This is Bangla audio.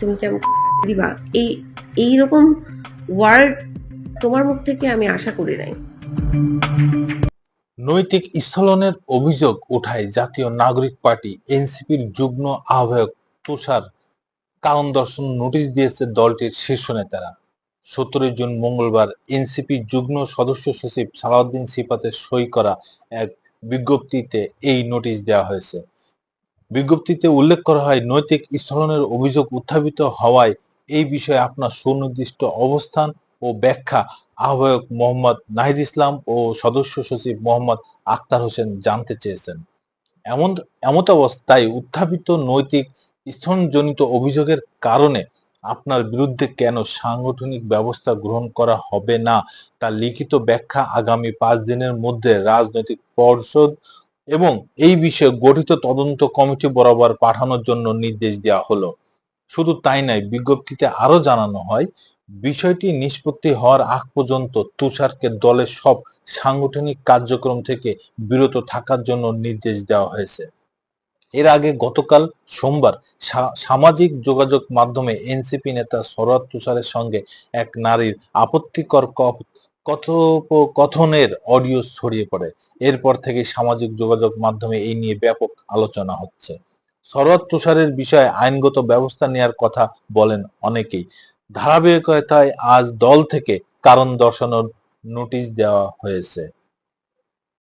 তুমি কি আমাকে দিবা, এইরকম ওয়ার্ড তোমার মুখ থেকে আমি আশা করি নাই। নৈতিক স্থলনের অভিযোগ উঠায় জাতীয় নাগরিক পার্টি এনসিপির যুগ্ম আহ্বায়ক তুষার কারণ দর্শন নোটিশ দিয়েছে দলটির শীর্ষ নেতারা। 17 জুন মঙ্গলবার এনসিপি যুগ্ম সদস্য সচিব সালাউদ্দিন সিফাতের সই করা এক বিজ্ঞপ্তিতে এই নোটিশ দেওয়া হয়েছে। বিজ্ঞপ্তিতে উল্লেখ করা হয়, নৈতিক স্থলনের অভিযোগ উত্থাপিত হওয়ায় এই বিষয়ে আপনার সুনির্দিষ্ট অবস্থান ও ব্যাখ্যা আহ্বায়ক মোহাম্মদ নাহিদ ইসলাম ও সদস্য সচিব মোহাম্মদ আখতার হোসেন জানতে চেয়েছেন। এমতাবস্থায় উত্থাপিত নৈতিক স্থলনজনিত অভিযোগের কারণে আপনার বিরুদ্ধে কেন সাংগঠনিক ব্যবস্থা গ্রহণ করা হবে না তার লিখিত ব্যাখ্যা আগামী 5 দিনের মধ্যে রাজনৈতিক পর্ষদ এবং এই বিষয়ে গঠিত তদন্ত কমিটি বরাবর পাঠানোর জন্য নির্দেশ দেওয়া হলো। শুধু তাই নয়, বিজ্ঞপ্তিতে আরো জানানো হয়, বিষয়টি নিষ্পত্তি হওয়ার আগ পর্যন্ত তুষারকে দলের সব সাংগঠনিক কার্যক্রম থেকে বিরত থাকার জন্য নির্দেশ দেওয়া হয়েছে। এর আগে গতকাল সোমবার সামাজিক যোগাযোগ মাধ্যমে এনসিপি নেতা সরোয়ার তুষারের সঙ্গে এক নারীর আপত্তিকর কথোপকথনের অডিও ছড়িয়ে পড়ে। এরপর থেকে সামাজিক যোগাযোগ মাধ্যমে এই নিয়ে ব্যাপক আলোচনা হচ্ছে। সরোয়ার তুষারের বিষয়ে আইনগত ব্যবস্থা নেওয়ার কথা বলেন অনেকেই। ধারাবাহিকতায় আজ দল থেকে কারণ দর্শানোর নোটিশ দেওয়া হয়েছে।